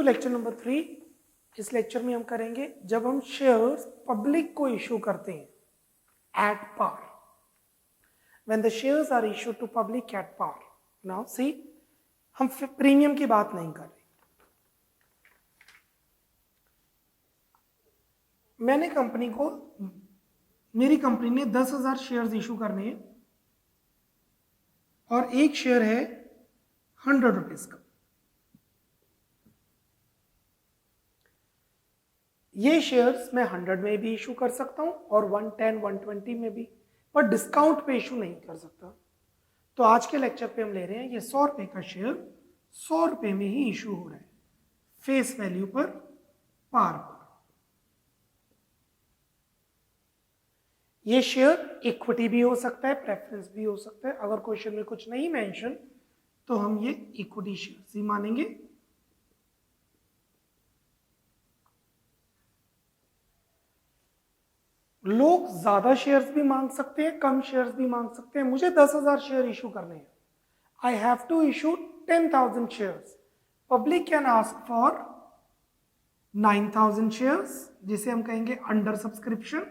Lecture number 3। इस lecture में हम करेंगे जब हम शेयर्स पब्लिक को इशू करते हैं at par, when the shares are issued to public at par. Now see, हम प्रीमियम की बात नहीं कर रहे। मैंने कंपनी को, मेरी कंपनी ने 10,000 शेयर्स इशू करने हैं और एक शेयर है 100 रुपीज का। ये शेयर्स मैं 100 में भी इशू कर सकता हूं और 110, 120 में भी, पर डिस्काउंट पे इशू नहीं कर सकता। तो आज के लेक्चर पे हम ले रहे हैं ये 100 रुपए का शेयर 100 रुपए में ही इशू हो रहा है, फेस वैल्यू पर, पार पर। ये शेयर इक्विटी भी हो सकता है, प्रेफरेंस भी हो सकता है। अगर क्वेश्चन में कुछ नहीं मेंशन तो हम ये इक्विटी शेयर ही मानेंगे। लोग ज्यादा शेयर्स भी मांग सकते हैं, कम शेयर्स भी मांग सकते हैं। मुझे 10,000 शेयर इशू करने हैं। I have to issue 10,000 shares. Public can ask for 9,000 shares, जिसे हम कहेंगे under subscription.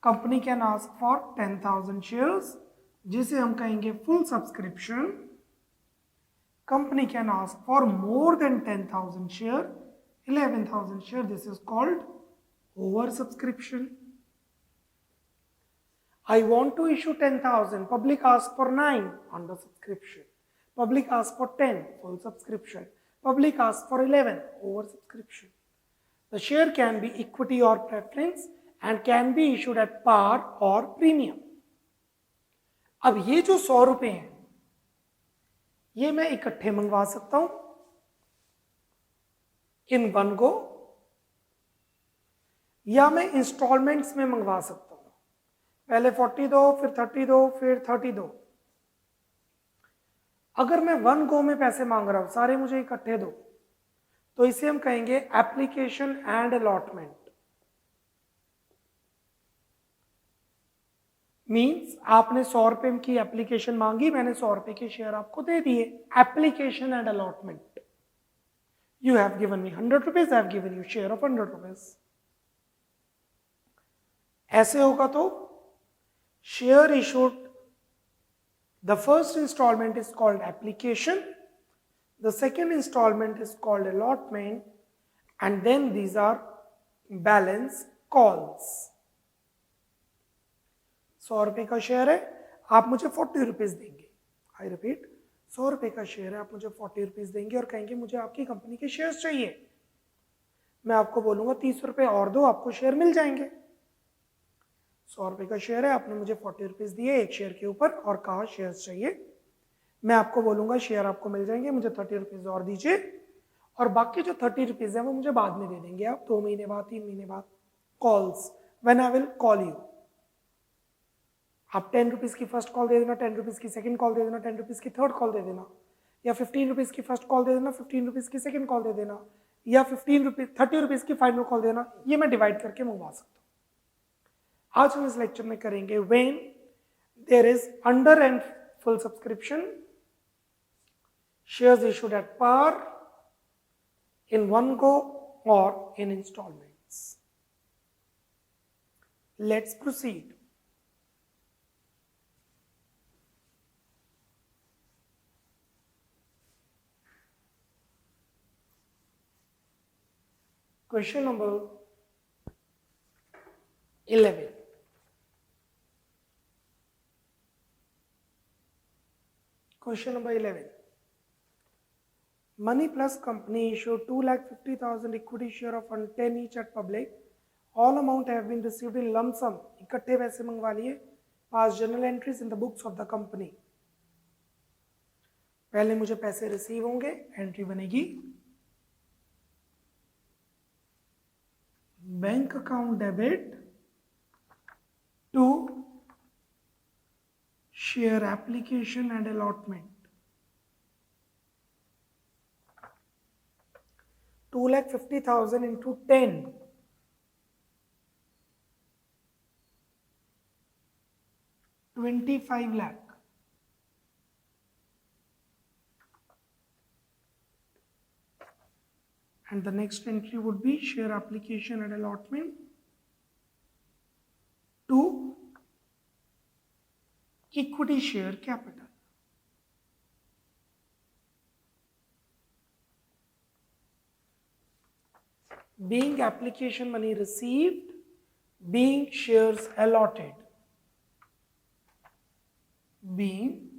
Company can ask for 10,000 shares, जिसे हम कहेंगे full subscription. Company can ask for more than 10,000 share, 11,000 share, this is called over subscription. I want to issue 10,000. Public asks for 9, under subscription. Public asks for 10, full subscription. Public asks for 11, over subscription. The share can be equity or preference and can be issued at par or premium. अब ये जो 100 रुपए हैं, ये मैं इकट्ठे मंगवा सकता हूं इन वन गो, या मैं इंस्टॉलमेंट्स में मंगवा सकता हूं। पहले 40 दो, फिर 30 दो, फिर 30 दो। अगर मैं वन गो में पैसे मांग रहा हूं, सारे मुझे इकट्ठे दो, तो इसे हम कहेंगे एप्लीकेशन एंड अलॉटमेंट। मींस आपने 100 रुपए की एप्लीकेशन मांगी, मैंने 100 रुपए के शेयर आपको दे दिए। Application and allotment. You have given me 100 rupees, I have given you share of 100 rupees. ऐसे होगा तो share issued, the first instalment is called application, the second instalment is called allotment, and then these are balance calls. 100 रुपए का share है, आप मुझे 40 rupees देंगे। I repeat, 100 रुपए का शेयर है, आप मुझे 40 रुपीज देंगे और कहेंगे मुझे आपकी कंपनी के शेयर्स चाहिए। मैं आपको बोलूंगा 30 रुपए और दो, आपको शेयर मिल जाएंगे। 100 रुपए का शेयर है, आपने मुझे 40 रुपीज दिए एक शेयर के ऊपर और कहा शेयर्स चाहिए। मैं आपको बोलूंगा शेयर आपको मिल जाएंगे, मुझे 30 रुपीज और दीजिए, और बाकी जो 30 रुपीज है वो मुझे बाद में दे देंगे आप, 2 महीने बाद, 3 महीने बाद। Calls, when I will call you. आप 10 रुपीज की फर्स्ट कॉल दे देना, 10 रुपीज की सेकंड कॉल दे देना, 10 रुपीज की थर्ड कॉल दे देना, या 15 रुपीज की फर्स्ट कॉल दे देना, 15 रुपीज की सेकंड कॉल दे देना, या 30 रुपीज की फाइनल कॉल देना। ये मैं डिवाइड करके मंगवा सकता हूँ। आज हम इस लेक्चर में करेंगे when there is under and full subscription, shares issued at par, in one go और in instalments. Let's proceed. Question number 11। Question number 11. Money Plus company issued 2,50,000 equity share of 10 each at public. All amount have been received in lump sum. इकट्ठे पैसे मंगवा लिए. Pass journal entries in the books of the company. पहले मुझे पैसे receive होंगे, entry बनेगी bank account debit to share application and allotment. 2,50,000 into 10. 25 lakh. and the next entry would be share application and allotment to equity share capital. Being application money received, being shares allotted. Being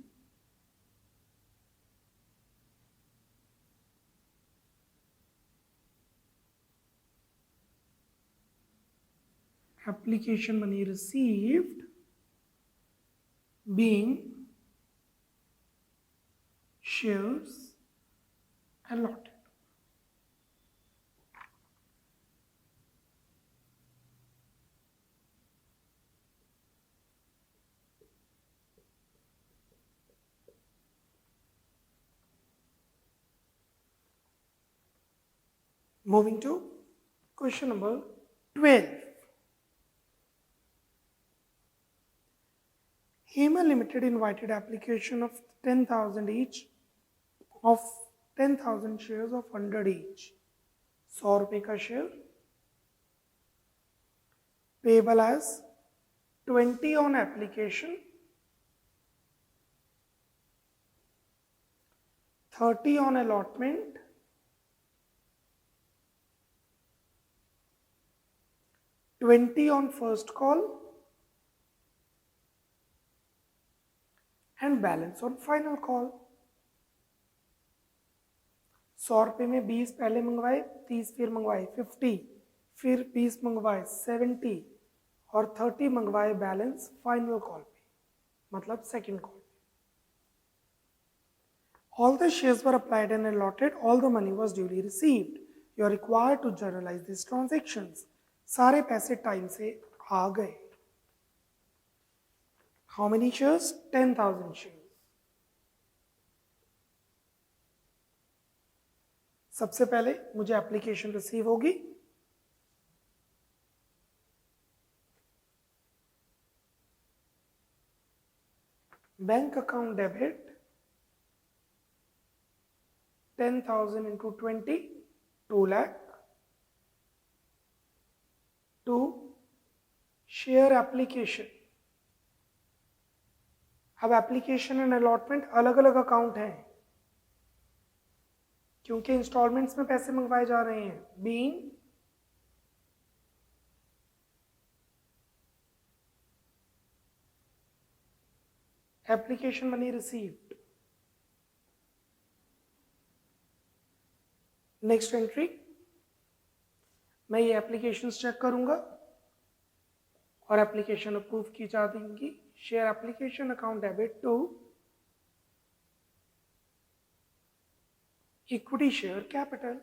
application money received, being shares allotted. Moving to question number 12. Hema Limited invited application of 10,000 each of 10,000 shares of 100 each. 100 रुपये का share payable as 20 on application, 30 on allotment, 20 on first call and balance on final call. 100 रुपये में 20 पहले मंगवाए, 30 फिर मंगवाए, 50 फिर 20 मंगवाए, 70 और 30 मंगवाए बैलेंस फाइनल कॉल पे, मतलब सेकंड कॉल पे. All the shares were applied and allotted, all the money was duly received. You are required to journalize these transactions. सारे पैसे टाइम से आ गए. How many shares? 10,000 shares. सबसे पहले मुझे एप्लीकेशन रिसीव होगी. Bank account debit 10,000 into 20, 2 lakh. To share application. अब application and allotment अलग अलग अकाउंट हैं क्योंकि इंस्टॉलमेंट्स में पैसे मंगवाए जा रहे हैं. Being application money received. Next entry, मैं ये एप्लीकेशंस चेक करूंगा और एप्लीकेशन अप्रूव की जा देंगी. Share application account debit to equity share capital.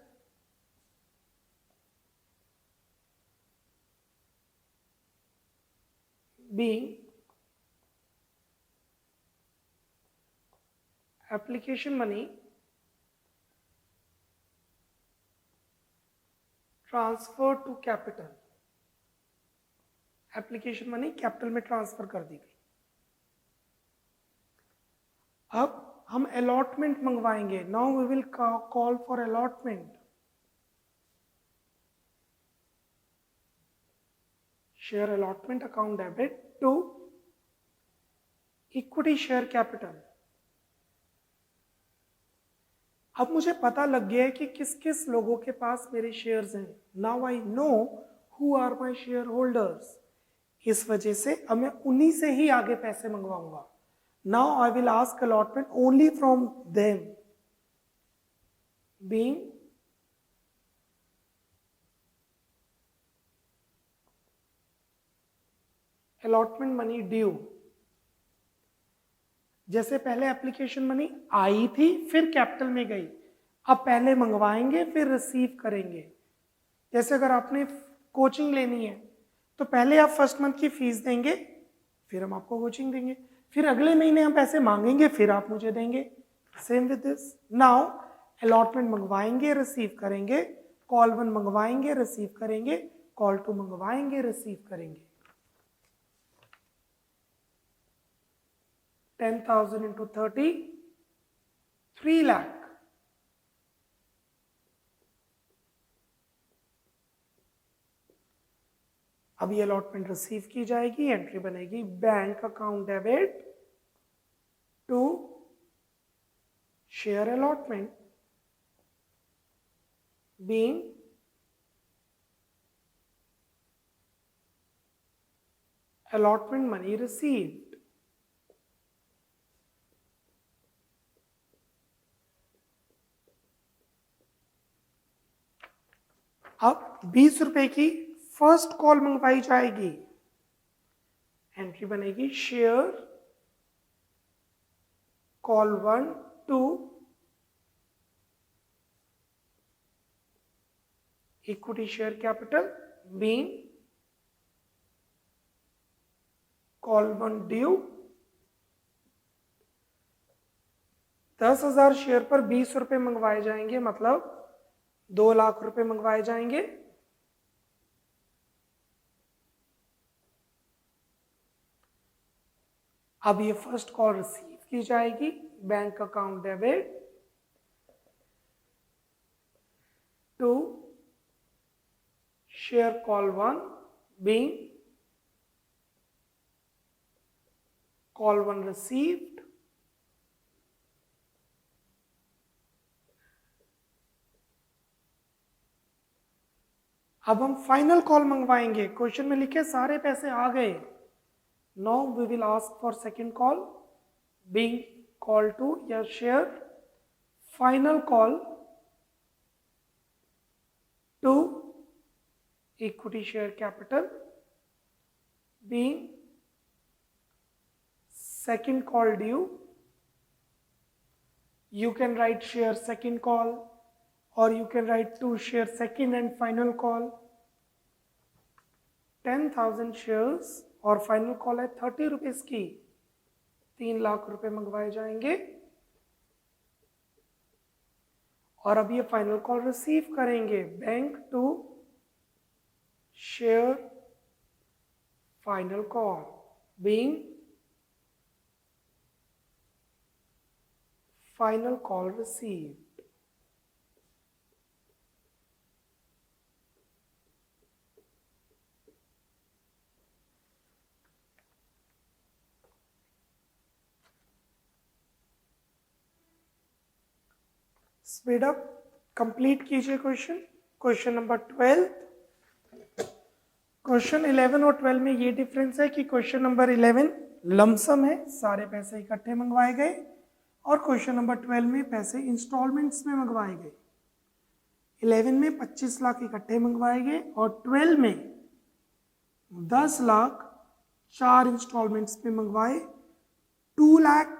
Being application money transfer to capital. Application money capital में ट्रांसफर कर दी गई. अब हम अलॉटमेंट मंगवाएंगे. Now we will call for allotment. Share allotment account debit to equity share capital. अब मुझे पता लग गया है कि किस किस लोगों के पास मेरे शेयर्स हैं. Now I know who are my share holders. इस वजह से अब मैं उन्हीं से ही आगे पैसे मंगवाऊंगा. Now I will ask allotment only from them. Being allotment money due. जैसे पहले एप्लीकेशन मनी आई थी फिर कैपिटल में गई, अब पहले मंगवाएंगे फिर रिसीव करेंगे. जैसे अगर आपने कोचिंग लेनी है तो पहले आप फर्स्ट मंथ की फीस देंगे, फिर हम आपको कोचिंग देंगे, फिर अगले महीने हम पैसे मांगेंगे, फिर आप मुझे देंगे. Same with this. Now allotment मंगवाएंगे रिसीव करेंगे, कॉल 1 मंगवाएंगे रिसीव करेंगे, कॉल 2 मंगवाएंगे रिसीव करेंगे. 10,000 into 30, 3 lakh. अब ये अलॉटमेंट रिसीव की जाएगी, एंट्री बनेगी bank account debit to share allotment being allotment money received. अब 20 रुपए की फर्स्ट कॉल मंगवाई जाएगी, एंट्री बनेगी share call 1 to equity share capital being call 1 due. 10,000 share पर 20 रुपए मंगवाए जाएंगे, मतलब 2 लाख रुपए मंगवाए जाएंगे। अब ये फर्स्ट कॉल रिसीव की जाएगी, bank account debit to share call 1 being call 1 received। अब हम फाइनल कॉल मंगवाएंगे, क्वेश्चन में लिखे सारे पैसे आ गए। Now we will ask for second call being call two या share final call to equity share capital being second call due. You can write share second call or you can write to share second and final call. 10,000 shares और final call है 30 rupees की, 3 लाख रुपए मंगवाए जाएंगे। और अब ये final call receive करेंगे, bank to share final call being final call received. Speed up complete कीजिए क्वेश्चन नंबर 12। क्वेश्चन 11 और 12 में ये डिफरेंस है कि क्वेश्चन नंबर 11 लमसम है, सारे पैसे इकट्ठे मंगवाए गए, और क्वेश्चन नंबर 12 में पैसे इंस्टॉलमेंट्स में मंगवाए गए। 11 में 25 लाख इकट्ठे मंगवाए गए और 12 में 10 लाख 4 इंस्टॉलमेंट्स में मंगवाए। 2 lakh,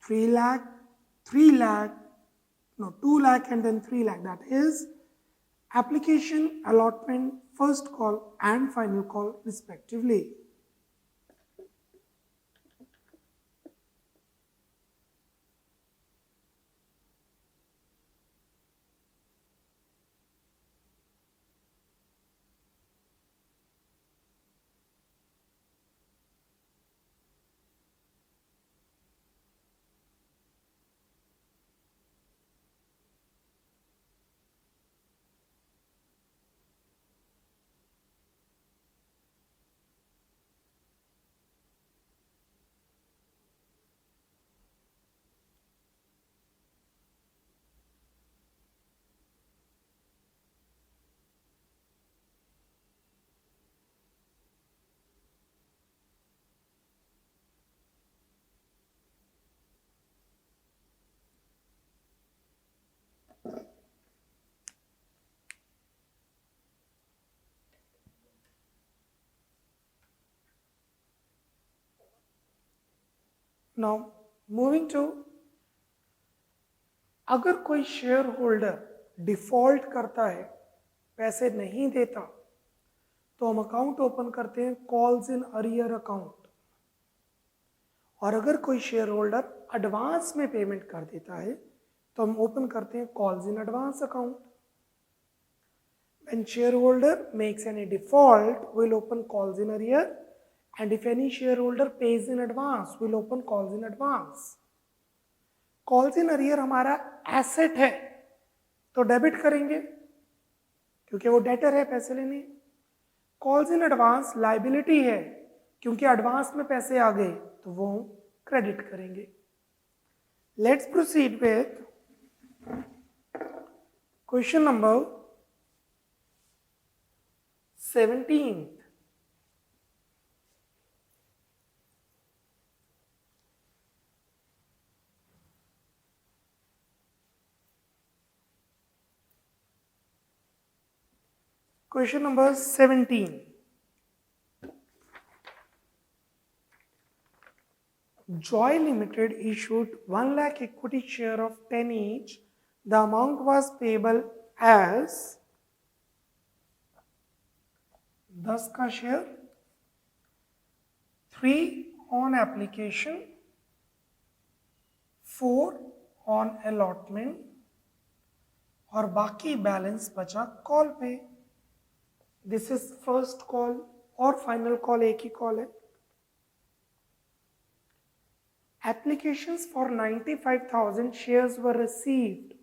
3 lakh, 3 lakh, no 2 lakh and then 3 lakh, that is application, allotment, first call and final call respectively. Now moving to, अगर कोई शेयर होल्डर डिफॉल्ट करता है, पैसे नहीं देता, तो हम अकाउंट ओपन करते हैं कॉल्स इन अरियर अकाउंट। और अगर कोई शेयर होल्डर एडवांस में पेमेंट कर देता है तो हम ओपन करते हैं calls in advance account. When shareholder makes any default, we'll open calls in arrear, and if any shareholder pays in advance, we'll open calls in advance. Calls in arrear हमारा asset है तो debit करेंगे क्योंकि वो debtor है, पैसे लेने। Calls calls in advance liability है, क्योंकि एडवांस में पैसे आ गए तो वो क्रेडिट करेंगे। Let's proceed with question number 17। Question number 17. Joy Limited issued 1 lakh equity share of 10 each. The amount was payable as 10 का share, 3 on application, 4 on allotment और बाकी बैलेंस बचा कॉल पे। दिस इज फर्स्ट कॉल और final call एक ही call है। Applications for 95,000 shares were received.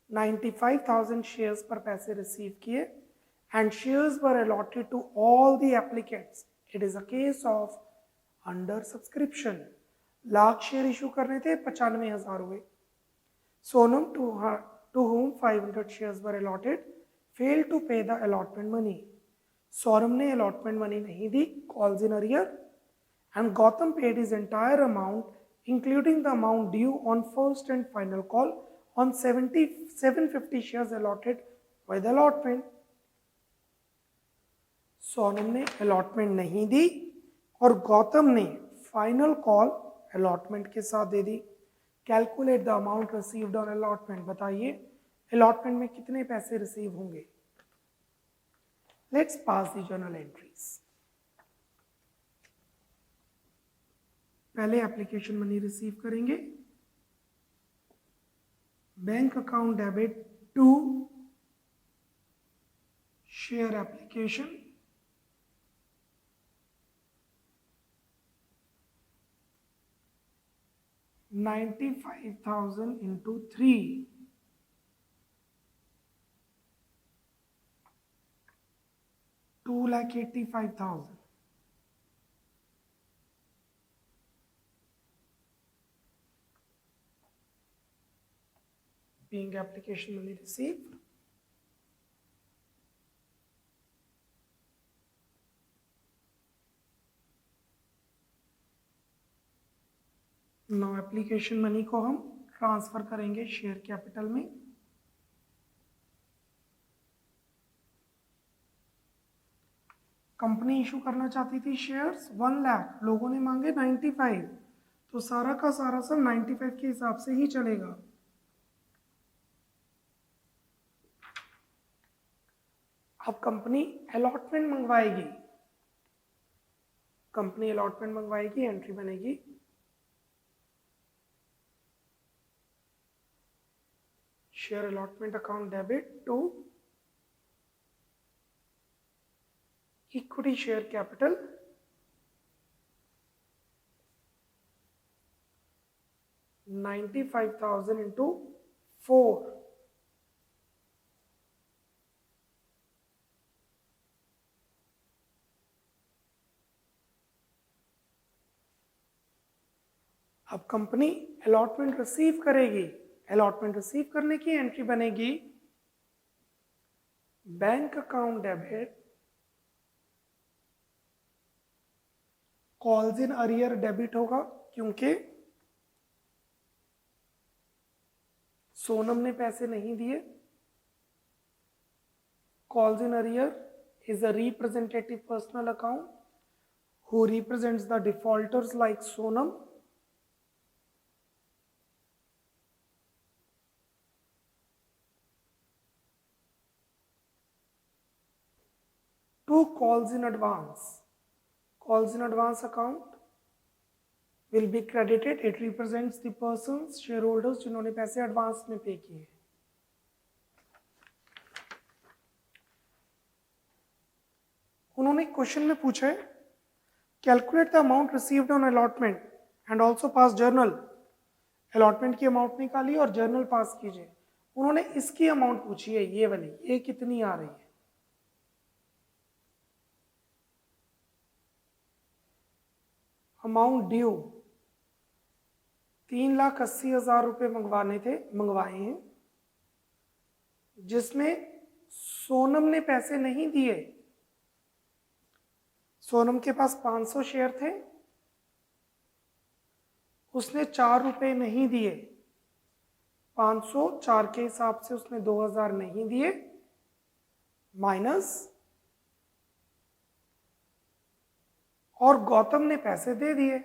95,000 shares पर पैसे रिसीव किए and shares were allotted to all the applicants. It is a case of under subscription. Lakh share issue करने थे, 95,000 हुए। Sonam to whom 500 shares were allotted failed to pay the allotment money. Sonam ने allotment money नहीं दी, calls in arrear, and Gautam paid his entire amount including the amount due on first and final call on 750 shares allotted by the allotment. Sonam ने allotment नहीं दी और गौतम ने final call allotment के साथ दे दी। Calculate the amount received on allotment। बताइए allotment में कितने पैसे रिसीव होंगे। Let's pass the journal entries. पहले एप्लीकेशन मनी रिसीव करेंगे। Bank account debit to share application, $95,000 into 3, $285,000। being application money received, now application money को हम ट्रांसफर करेंगे शेयर कैपिटल में। कंपनी इशू करना चाहती थी शेयर्स 1 लाख, लोगों ने मांगे 95, तो सारा का सारा सब 95 के हिसाब से ही चलेगा। अब कंपनी अलॉटमेंट मंगवाएगी, कंपनी अलॉटमेंट मंगवाएगी, एंट्री बनेगी share allotment account debit to equity share capital, $95,000 into 4, अब कंपनी अलॉटमेंट रिसीव करेगी। अलॉटमेंट रिसीव करने की एंट्री बनेगी bank account debit, calls in arrear debit होगा क्योंकि सोनम ने पैसे नहीं दिए। Calls in arrear is a representative personal account who represents the defaulters like Sonam. Two calls in advance. Calls in advance account will be credited. It represents the persons, shareholders जिन्होंने पैसे advance में पे किए। उन्होंने क्वेश्चन में पूछा है calculate the amount received on allotment and also pass journal. Allotment की अमाउंट निकालिए और जर्नल पास कीजिए। उन्होंने इसकी अमाउंट पूछी है, ये वाली, ये कितनी आ रही है। अमाउंट ड्यू 3,80,000 रुपये मंगवाए हैं, जिसमें सोनम ने पैसे नहीं दिए। सोनम के पास 500 शेयर थे, उसने 4 रुपये नहीं दिए, 500 4 के हिसाब से उसने 2,000 नहीं दिए, माइनस, और गौतम ने पैसे दे दिए,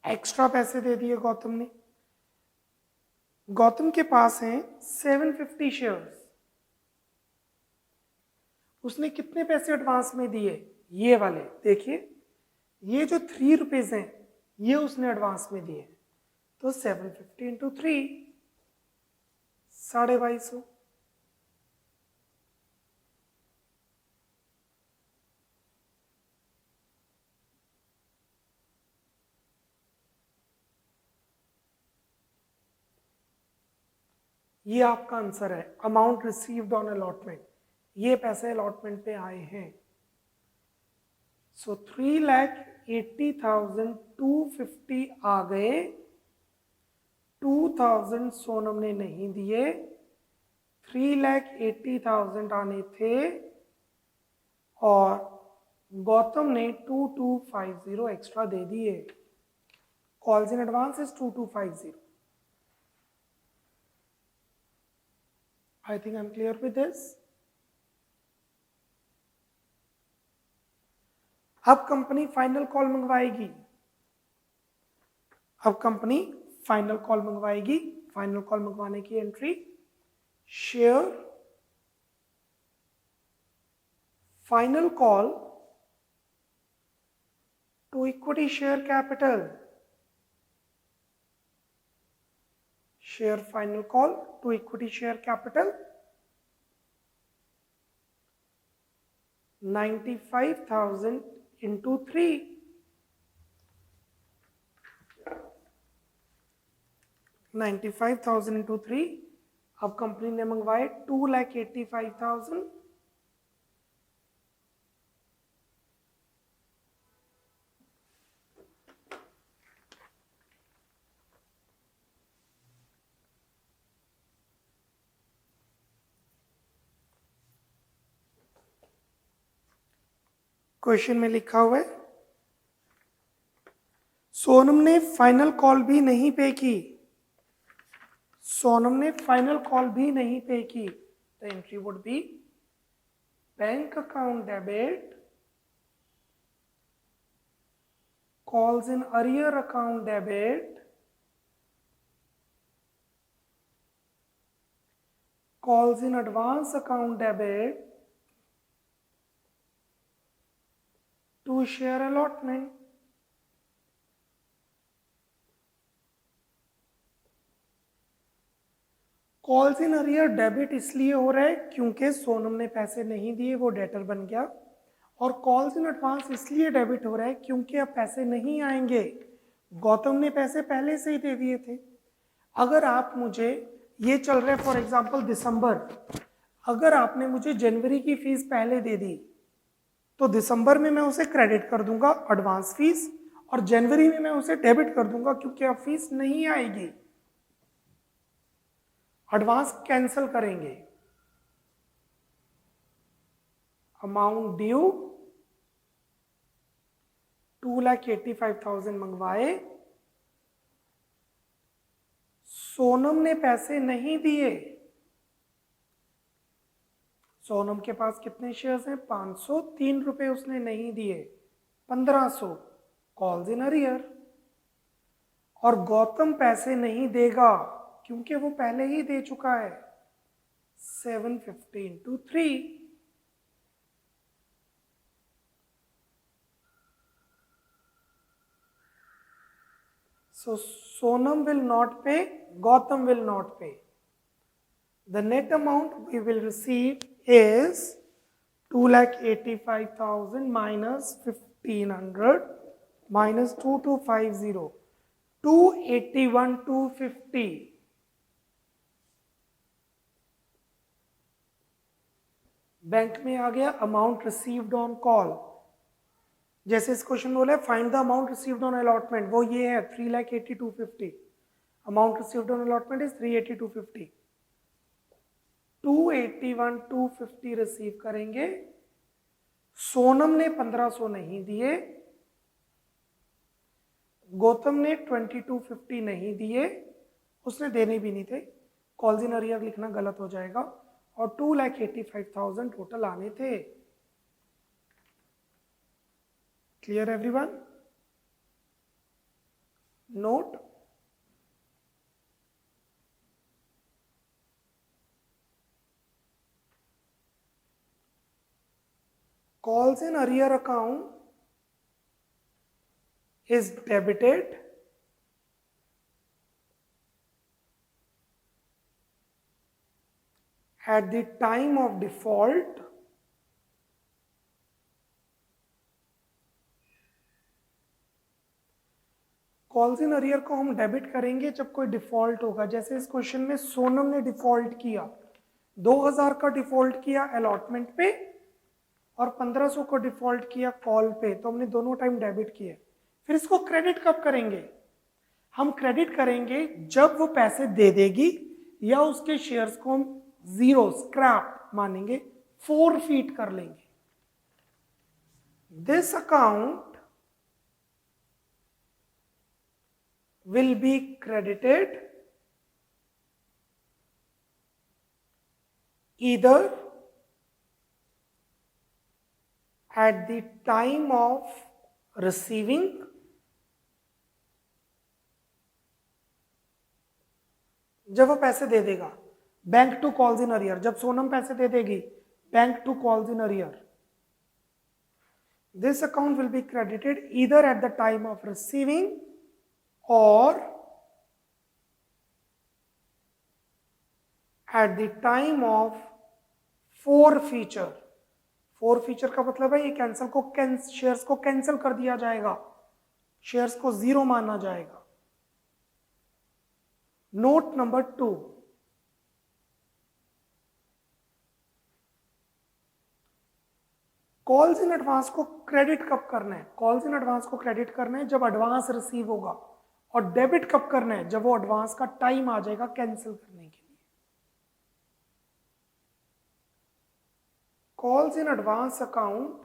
एक्स्ट्रा पैसे दे दिए गौतम ने। गौतम के पास हैं 750 शेयर्स, उसने कितने पैसे एडवांस में दिए? ये वाले देखिए, ये जो 3 रुपीज हैं ये उसने एडवांस में दिए, तो 750 इंटू 3 2250। ये आपका आंसर है, अमाउंट रिसीव्ड ऑन अलॉटमेंट। ये पैसे अलॉटमेंट पे आए हैं। सो 3,80,250 आ गए, 2,000 सोनम ने नहीं दिए, 3,80,000 आने थे, और गौतम ने 2250 एक्स्ट्रा दे दिए। Calls in advance is 2250। I think I'm clear with this. अब कंपनी फाइनल कॉल मंगवाएगी, फाइनल कॉल मंगवाने की entry, share final call to equity share capital, share final call to equity share capital 95,000 into 3, 95,000 into 3। अब company ने मंगवाए 2,85,000, question में लिखा हुआ है सोनम ने फाइनल कॉल भी नहीं पे की, the entry would be bank account debit, calls in arrear account debit, calls in advance account debit to share allotment. Calls in arrear debit इसलिए हो रहा है क्योंकि सोनम ने पैसे नहीं दिए, वो डेटर बन गया, और कॉल्स इन एडवांस इसलिए डेबिट हो रहा है क्योंकि अब पैसे नहीं आएंगे, गौतम ने पैसे पहले से ही दे दिए थे। अगर आप मुझे, ये चल रहा है फॉर एग्जांपल दिसंबर, अगर आपने मुझे जनवरी की फीस पहले दे दी तो दिसंबर में मैं उसे क्रेडिट कर दूंगा एडवांस फीस, और जनवरी में मैं उसे डेबिट कर दूंगा क्योंकि अब फीस नहीं आएगी, एडवांस कैंसिल करेंगे। अमाउंट ड्यू 2,85,000 मंगवाए, सोनम ने पैसे नहीं दिए, सोनम के पास कितने शेयर्स हैं? 500, 3 रुपए उसने नहीं दिए, 1500, कॉल्स इन अरियर, और गौतम पैसे नहीं देगा क्योंकि वो पहले ही दे चुका है, 750 into 3, so Sonam will not pay, Gautam will not pay. The net amount we will receive is 2,85,000 minus 1,500 minus 2250, 281,250. Bank में आ गया अमाउंट रिसीव्ड ऑन कॉल, जैसे इस क्वेश्चन बोला है find the amount received on allotment, वो ये है 3,80,250, amount received on allotment is 380,250, 281,250 receive करेंगे। सोनम ने 1500 नहीं दिए, गौतम ने 2250 नहीं दिए, उसने देने भी नहीं थे, कॉल्स इन अरियर लिखना गलत हो जाएगा, और 2,85,000 टोटल आने थे। Clear everyone? Note, calls in arrear account is debited at the time of default calls in arrear को हम डेबिट करेंगे जब कोई डिफॉल्ट होगा। जैसे इस क्वेश्चन में सोनम ने डिफॉल्ट किया, 2000 का डिफॉल्ट किया अलॉटमेंट पे और 1500 को डिफॉल्ट किया कॉल पे, तो हमने दोनों टाइम डेबिट किए। फिर इसको क्रेडिट कब करेंगे? हम क्रेडिट करेंगे जब वो पैसे दे देगी या उसके शेयर्स को हम जीरो स्क्रैप मानेंगे, फोरफीट कर लेंगे। This account will be credited either at the time of receiving जब वो पैसे दे देगा, bank to calls in arrear, जब सोनम पैसे दे देगी bank to calls in arrear, this account will be credited either at the time of receiving or at the time of forfeiture। forfeiture का मतलब है ये कैंसिल को शेयर्स को कैंसिल कर दिया जाएगा, शेयर्स को जीरो माना जाएगा। Note number 2, calls in advance को क्रेडिट कब करना है? कॉल्स इन एडवांस को क्रेडिट करना है जब एडवांस रिसीव होगा, और डेबिट कब करना है? जब वो एडवांस का टाइम आ जाएगा कैंसिल करने के लिए। Calls in advance account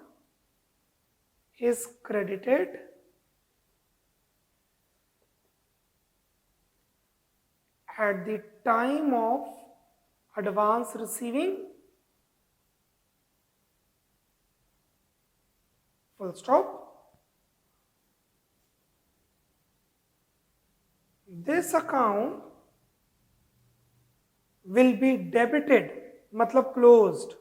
is credited at the time of advance receiving, full stop। This account will be debited, मतलब closed।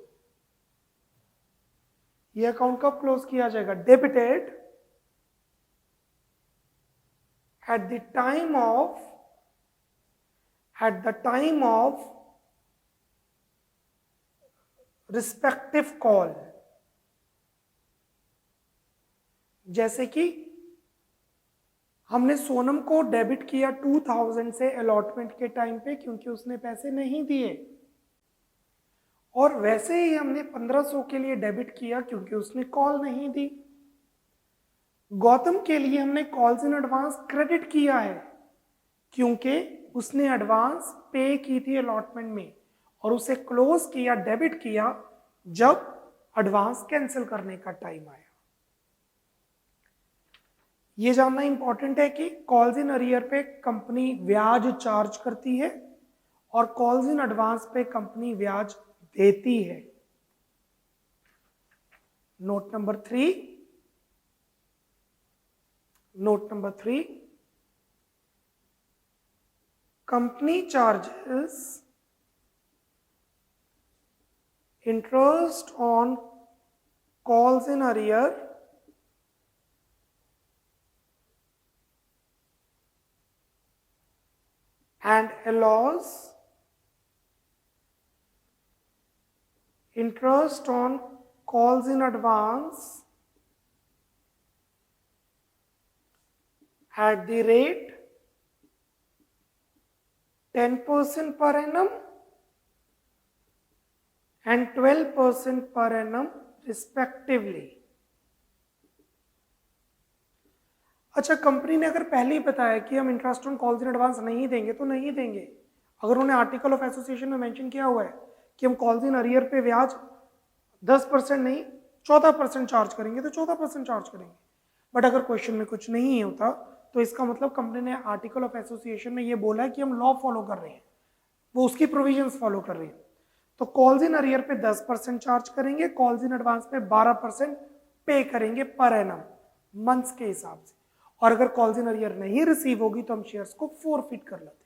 ये अकाउंट कब क्लोज किया जाएगा? Debited at the time of respective call। जैसे कि हमने सोनम को डेबिट किया 2000 से अलॉटमेंट के टाइम पे क्योंकि उसने पैसे नहीं दिए, और वैसे ही हमने 1500 के लिए डेबिट किया क्योंकि उसने कॉल नहीं दी। गौतम के लिए हमने कॉल्स इन एडवांस क्रेडिट किया है क्योंकि उसने एडवांस पे की थी अलॉटमेंट में, और उसे क्लोज किया, डेबिट किया जब एडवांस कैंसिल करने का टाइम आया। ये जानना इंपॉर्टेंट है कि कॉल्स इन अरियर पे कंपनी ब्याज चार्ज करती है और कॉल्स इन एडवांस पे कंपनी ब्याज देती है। Note number 3, company charges interest on calls in arrear and allows interest on calls in advance at the rate 10% per annum and 12% per annum respectively। अच्छा, company ने अगर पहले ही बताया कि हम interest on calls in advance नहीं देंगे तो नहीं देंगे। अगर उन्होंने आर्टिकल ऑफ एसोसिएशन में मेंशन किया हुआ है कि हम कॉल्स इन अरियर पे ब्याज 10% नहीं 14% चार्ज करेंगे तो 14% चार्ज करेंगे। बट अगर क्वेश्चन में कुछ नहीं होता तो इसका मतलब कंपनी ने आर्टिकल ऑफ एसोसिएशन में ये बोला है कि हम लॉ फॉलो कर रहे हैं, वो उसकी प्रोविजंस फॉलो कर रहे हैं। तो कॉल्स इन अरियर पे 10% चार्ज करेंगे, कॉल्स इन एडवांस पे 12% पे करेंगे पर एनम मंथ्स के हिसाब से। और अगर कॉल्स इन अरियर नहीं रिसीव होगी तो हम शेयर्स को फोरफिट कर लेते हैं।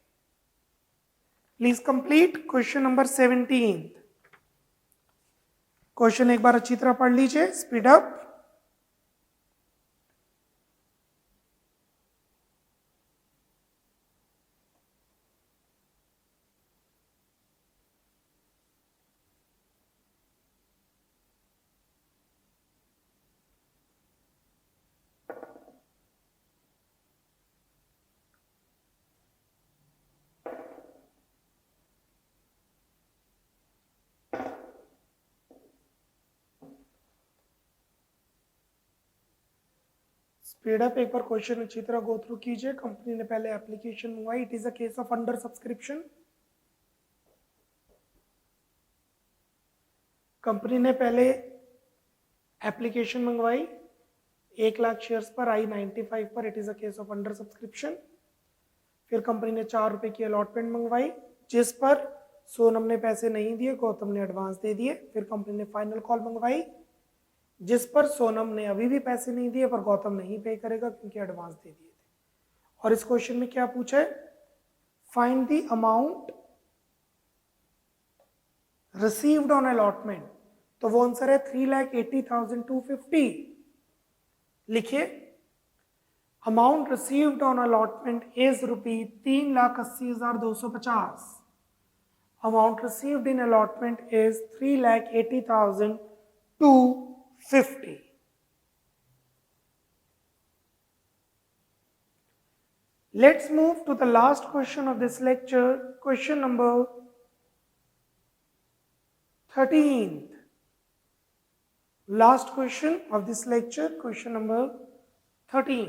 Please complete question number 17। Question एक बार अच्छी तरह पढ़ लीजिए, स्पीड अप। स्पीड अप, एक बार क्वेश्चन अच्छी तरह गो थ्रू कीजिए। कंपनी ने पहले एप्लीकेशन मंगवाई, it is a case of under subscription. Company ने पहले एप्लीकेशन मंगवाई 1 लाख शेयर्स पर, आई 95 पर, it is a case of under subscription. फिर कंपनी ने 4 रुपए की अलॉटमेंट मंगवाई जिस पर सोनम ने पैसे नहीं दिए, गौतम ने एडवांस दे दिए। फिर कंपनी ने फाइनल कॉल मंगवाई जिस पर सोनम ने अभी भी पैसे नहीं दिए पर गौतम नहीं पे करेगा क्योंकि एडवांस दे दिए थे। और इस क्वेश्चन में क्या पूछा है, find the amount received on allotment. तो वो आंसर है 3,80,250। लिखिए, amount received on allotment is ₹3,80,250। Amount received in allotment is 3,80,250। Let's move to the last question of this lecture, question number 13. Last question of this lecture, question number 13.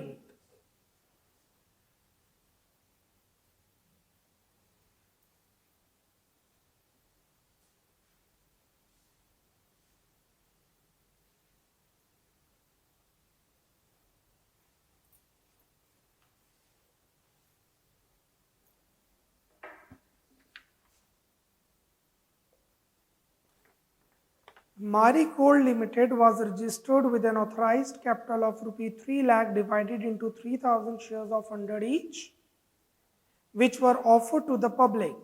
Marigold Limited was registered with an authorized capital of ₹3 lakh divided into 3,000 shares of 100 each, which were offered to the public.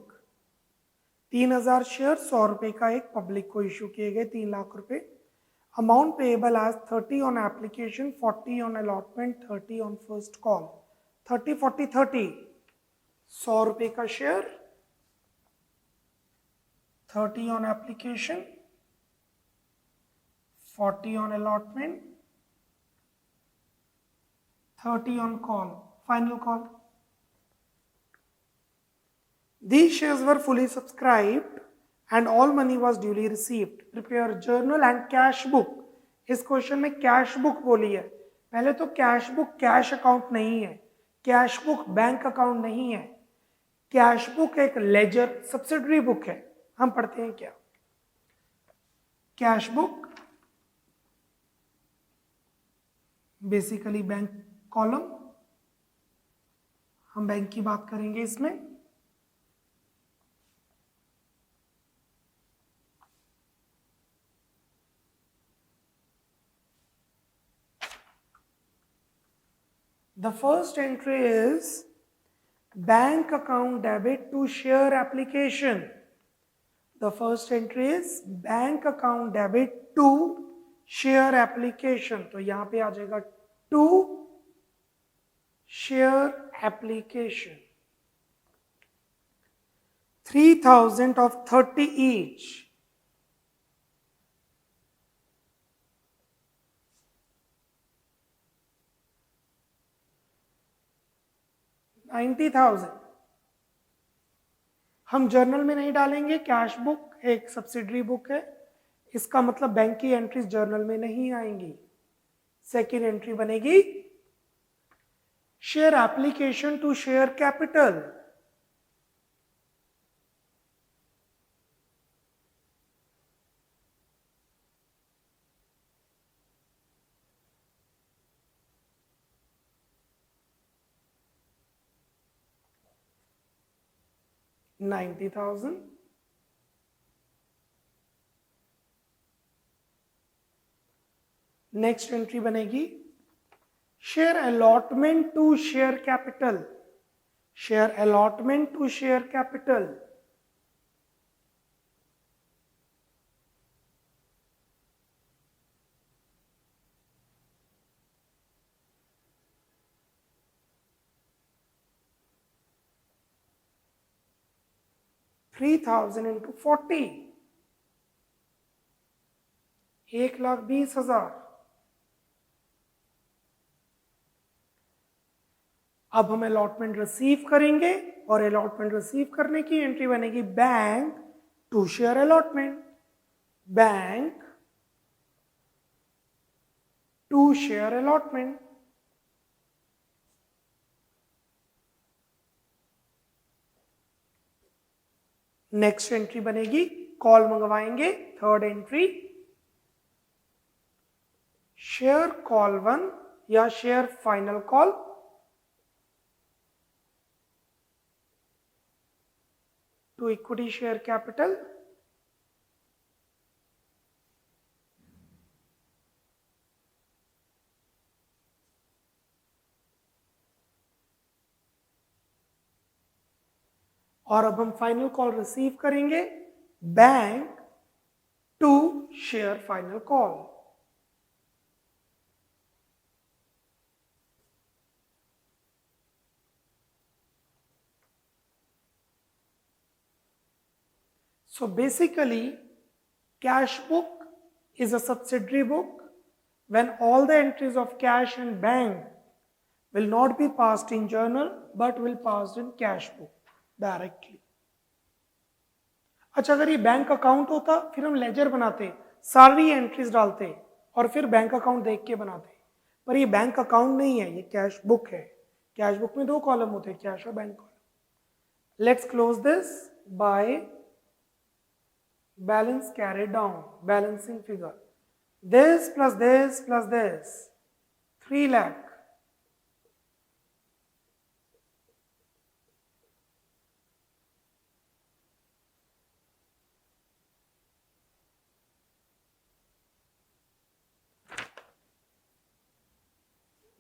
3,000 share 100 रुपए का एक public को issue किए गए, 3 लाख रुपए। Amount payable as 30 on application, 40 on allotment, 30 on first call. 30 40 30, 100 रुपए का share, 30 on application, 40 on allotment, 30 on call, final call. These shares were fully subscribed and all money was duly received. Prepare journal and cash book. इस question में cash book बोली है। पहले तो cash book cash account नहीं है, cash book bank account नहीं है। कैश बुक एक लेजर सब्सिडरी बुक है। हम पढ़ते हैं क्या, cash book basically bank column, हम बैंक की बात करेंगे इसमें। The first entry is bank account debit to share application. The first entry is bank account debit to share application. तो यहां पे आ जाएगा to share application. 3,000 of 30 each. $90,000 हम जर्नल में नहीं डालेंगे। कैश बुक एक सब्सिडरी बुक है, इसका मतलब बैंक की एंट्रीज जर्नल में नहीं आएंगी। सेकेंड एंट्री बनेगी share application to share capital, $90,000. Next entry बनेगी share allotment to share capital, share allotment to share capital, $3,000 into 40, 1,20,000. अब हम अलॉटमेंट रिसीव करेंगे और अलॉटमेंट रिसीव करने की एंट्री बनेगी bank to share allotment, bank to share allotment. Next entry बनेगी call मंगवाएंगे, थर्ड एंट्री शेयर कॉल 1 या share final call, to equity share capital, और अब हम फाइनल कॉल रिसीव करेंगे bank to share final call. So basically, cash book is a subsidiary book when all the entries of cash and bank will not be passed in journal but will passed in cash book directly. अच्छा, अगर ये bank account होता फिर हम laser बनाते, सारी entries डालते और फिर बैंक अकाउंट देख के बनाते, पर ये बैंक अकाउंट नहीं है, ये कैश बुक है. कैश बुक में 2 कॉलम होते हैं, कैश और bank column. Let's close this by balance carried down, balancing figure. This plus this plus this, 3 lakh.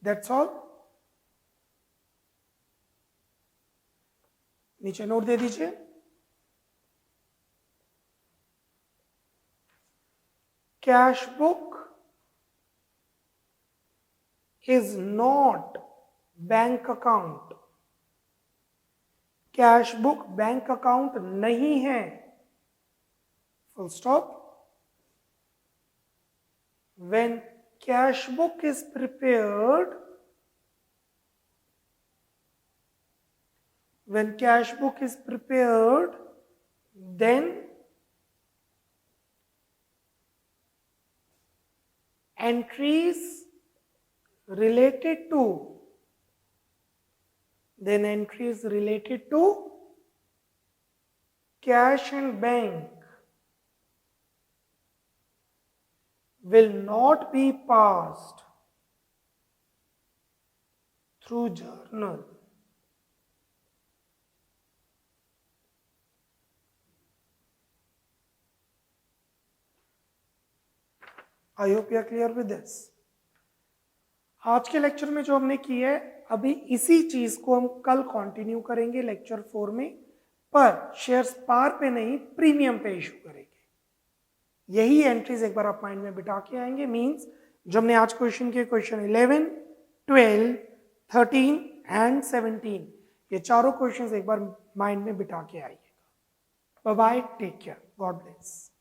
That's all. नीचे नोट दे दीजिए. Cash book is not bank account. Cash book bank account नहीं है. Full stop. When cash book is prepared, then entries related to cash and bank will not be passed through journal. I hope you are clear with this. आज के lecture में जो हमने की है, अभी इसी चीज को हम कल कंटिन्यू करेंगे लेक्चर 4 में, पर शेयर्स पार पे नहीं प्रीमियम पे इशू करेंगे. यही एंट्रीज एक बार आप माइंड में बिठा के आएंगे. मींस जो हमने आज क्वेश्चन किए, क्वेश्चन 11, 12, 13 एंड 17, ये चारों क्वेश्चंस एक बार माइंड में बिठा के आइएगा. Bye bye, take care, God bless.